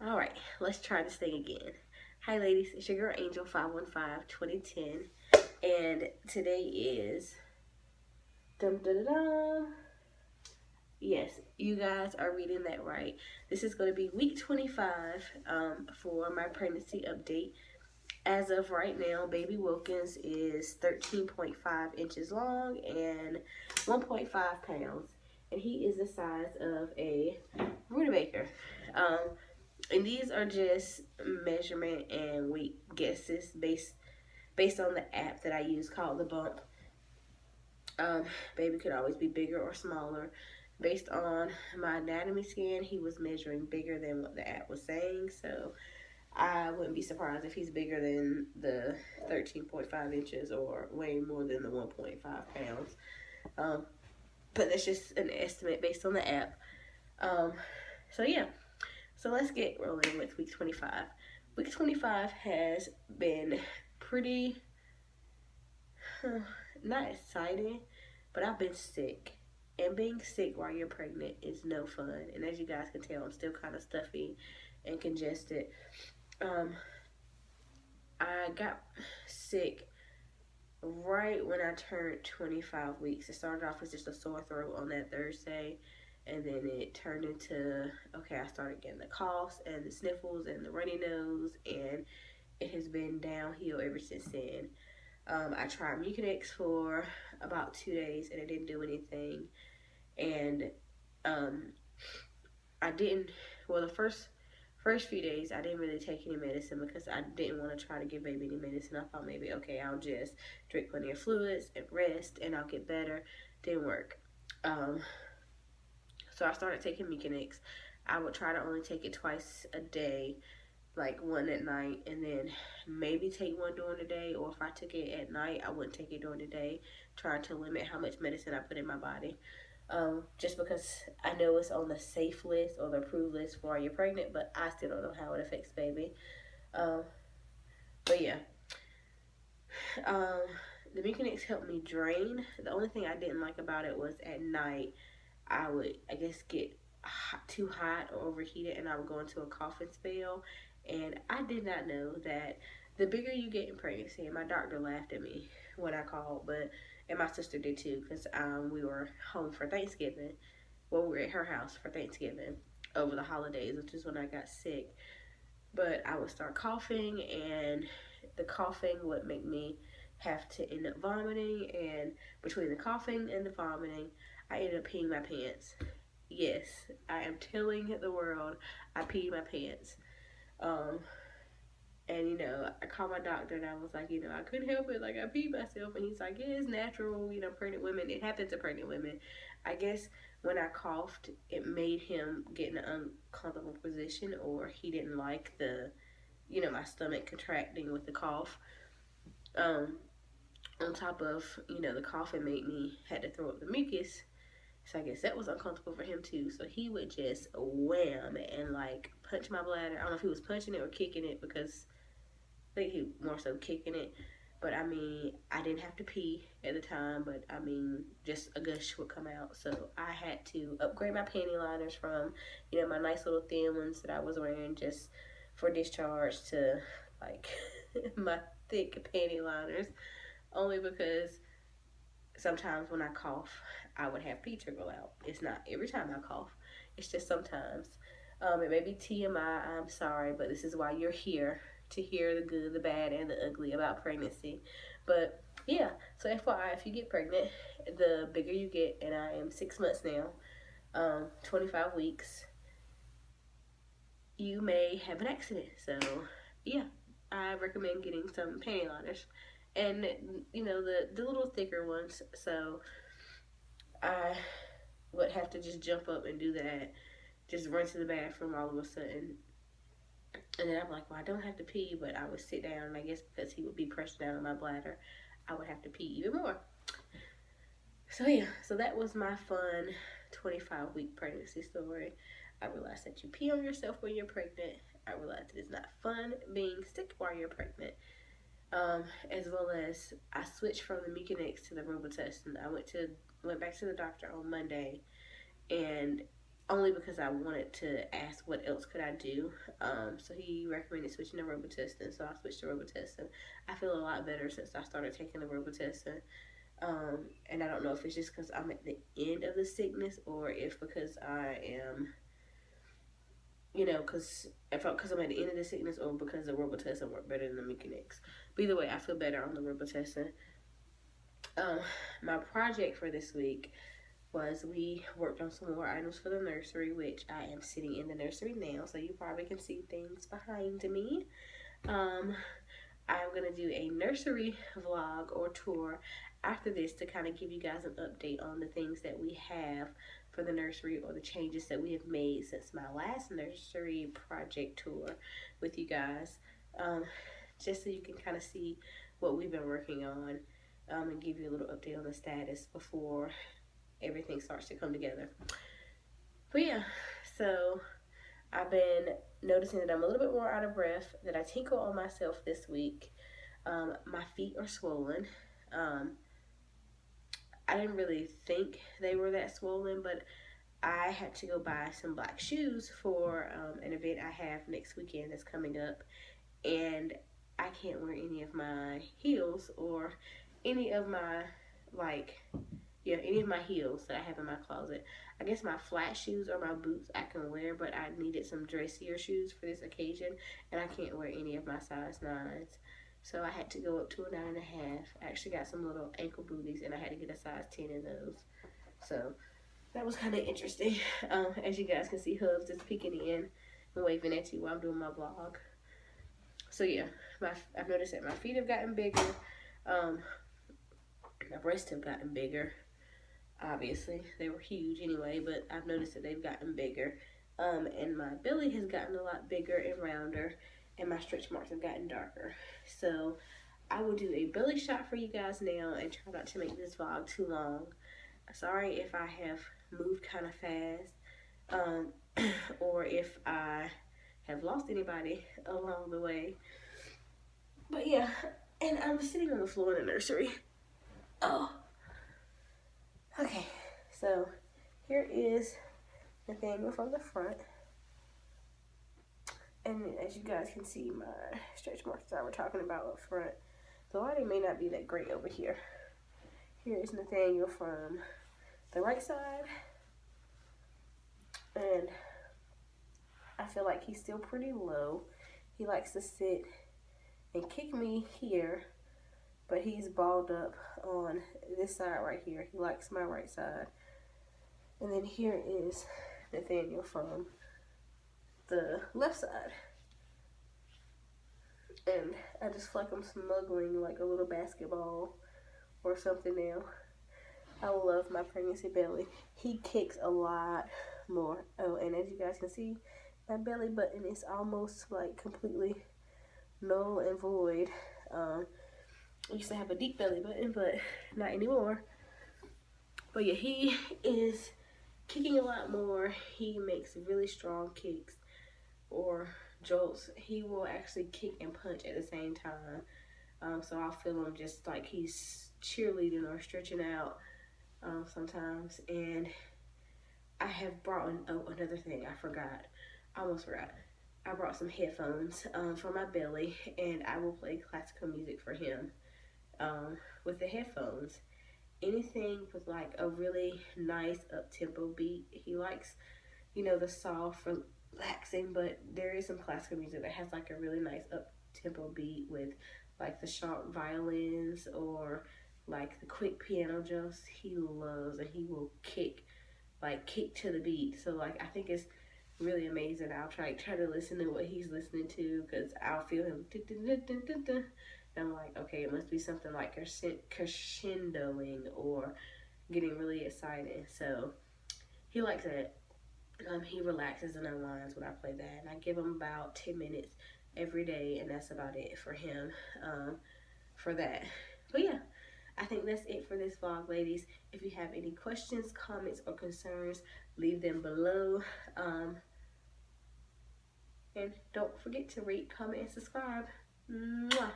All right, let's try this thing again. Hi, ladies. It's your girl Angel 515-2010, and today is dum dum dum. Yes, you guys are reading that right. This is going to be week 25 for my pregnancy update. As of right now, baby Wilkins is 13.5 inches long and 1.5 pounds, and he is the size of a rutabaker. Um, and these are just measurement and weight guesses based on the app that I use called the Bump. Um, Baby could always be bigger or smaller. Based on my anatomy scan, he was measuring bigger than what the app was saying, so I wouldn't be surprised if he's bigger than the 13.5 inches or way more than the 1.5 pounds. Um, but that's just an estimate based on the app. Um, so yeah, so let's get rolling with week 25. Week 25 has been pretty not exciting, but I've been sick. And being sick while you're pregnant is no fun. And as you guys can tell, I'm still kind of stuffy and congested. Um, I got sick right when I turned 25 weeks. It started off as just a sore throat on that Thursday, and then it turned into okay, I started getting the coughs and the sniffles and the runny nose, and it has been downhill ever since then. I tried Mucinex for about 2 days and it didn't do anything. And um, I didn't, well, the first few days I didn't really take any medicine because I didn't want to try to give baby any medicine. I thought maybe, okay, I'll just drink plenty of fluids and rest and I'll get better. Didn't work. Um, so I started taking Mucinex. I would try to only take it twice a day, like one at night, and then maybe take one during the day. Or if I took it at night, I wouldn't take it during the day, trying to limit how much medicine I put in my body. Just because I know it's on the safe list or the approved list for while you're pregnant, but I still don't know how it affects baby. Um, but yeah, um, the Mucinex helped me drain. The only thing I didn't like about it was at night I would, I guess, get too hot or overheated, and I would go into a coughing spell. And I did not know that the bigger you get in pregnancy, and my doctor laughed at me when I called, but and my sister did too, because we were home for Thanksgiving. Well, we were at her house for Thanksgiving over the holidays, which is when I got sick. But I would start coughing, and the coughing would make me have to end up vomiting. And between the coughing and the vomiting, I ended up peeing my pants. Yes, I am telling the world, I peed my pants. Um, and I called my doctor and I was like, I couldn't help it. Like I peed myself, and he's like, yeah, it's natural. Pregnant women. It happens to pregnant women. I guess when I coughed, it made him get in an uncomfortable position, or he didn't like my stomach contracting with the cough. Um, on top of the coughing made me had to throw up the mucus. So I guess that was uncomfortable for him too. So he would just wham and like punch my bladder. I don't know if he was punching it or kicking it, because I think he more so kicking it. But I mean, I didn't have to pee at the time, but I mean, just a gush would come out. So I had to upgrade my panty liners from, my nice little thin ones that I was wearing just for discharge to like my thick panty liners, only because sometimes when I cough, I would have pee trickle out. It's not every time I cough, it's just sometimes. It may be TMI, I'm sorry, but this is why you're here to hear the good, the bad, and the ugly about pregnancy. But yeah, so FYI, if you get pregnant, the bigger you get, and I am 6 months now, 25 weeks, you may have an accident. So yeah, I recommend getting some panty liners, and the little thicker ones. So I would have to just jump up and do that, just run to the bathroom all of a sudden. And then I'm like, well, I don't have to pee, but I would sit down, and I guess because he would be pressed down on my bladder, I would have to pee even more. So yeah, so that was my fun 25-week pregnancy story. I realized that you pee on yourself when you're pregnant. I realized it is not fun being sick while you're pregnant. As well as I switched from the Mucinex to the Robitussin. I went back to the doctor on Monday, and only because I wanted to ask what else could I do. So he recommended switching to Robitussin, so I switched to Robitussin. I feel a lot better since I started taking the Robitussin. And I don't know if it's just because I'm at the end of the sickness, or if because I am, because I'm at the end of the sickness, or because the Robitussin worked better than the Mucinex. But either way, I feel better on the Robitussin. My project for this week was we worked on some more items for the nursery, which I am sitting in the nursery now, so you probably can see things behind me. I'm going to do a nursery vlog or tour after this to kind of give you guys an update on the things that we have for the nursery, or the changes that we have made since my last nursery project tour with you guys, just so you can kind of see what we've been working on, and give you a little update on the status before everything starts to come together. But yeah, so I've been noticing that I'm a little bit more out of breath, that I tinkle on myself this week. My feet are swollen. I didn't really think they were that swollen, but I had to go buy some black shoes for an event I have next weekend that's coming up, and I can't wear any of my heels, or any of my any of my heels that I have in my closet. I guess my flat shoes or my boots I can wear, but I needed some dressier shoes for this occasion, and I can't wear any of my size 9s. So I had to go up to a 9.5. I actually got some little ankle booties, and I had to get a size 10 in those. So that was kind of interesting. As you guys can see, Hubs is peeking in and waving at you while I'm doing my vlog. So yeah, I've noticed that my feet have gotten bigger. My breasts have gotten bigger. Obviously, they were huge anyway, but I've noticed that they've gotten bigger. And my belly has gotten a lot bigger and rounder, and my stretch marks have gotten darker. So I will do a belly shot for you guys now, and try not to make this vlog too long. Sorry if I have moved kind of fast, or if I have lost anybody along the way. But yeah, and I'm sitting on the floor in the nursery. Oh. Okay, so here is Nathaniel from the front. And as you guys can see, my stretch marks that we're talking about up front. The lighting may not be that great over here. Here is Nathaniel from the right side. And I feel like he's still pretty low. He likes to sit and kick me here, but he's balled up on this side right here. He likes my right side. And then here is Nathaniel from the left side. And I just feel like I'm smuggling like a little basketball or something now. I love my pregnancy belly. He kicks a lot more. Oh, and as you guys can see, my belly button is almost like completely null and void. I used to have a deep belly button, but not anymore. But yeah, he is kicking a lot more. He makes really strong kicks or jolts. He will actually kick and punch at the same time. So I'll feel him just like he's cheerleading or stretching out sometimes. And I have brought another thing. I almost forgot. I brought some headphones for my belly, and I will play classical music for him with the headphones. Anything with like a really nice up-tempo beat. He likes, the soft, relaxing, but there is some classical music that has like a really nice up-tempo beat with like the sharp violins or like the quick piano jumps. He loves, and he will kick to the beat. So like I think it's really amazing. I'll try to listen to what he's listening to, because I'll feel him. And I'm like, okay, it must be something like crescendoing or getting really excited. So he likes it. He relaxes and unwinds when I play that. And I give him about 10 minutes every day, and that's about it for him for that. But yeah, I think that's it for this vlog, ladies. If you have any questions, comments, or concerns, leave them below. And don't forget to rate, comment, and subscribe. Mwah.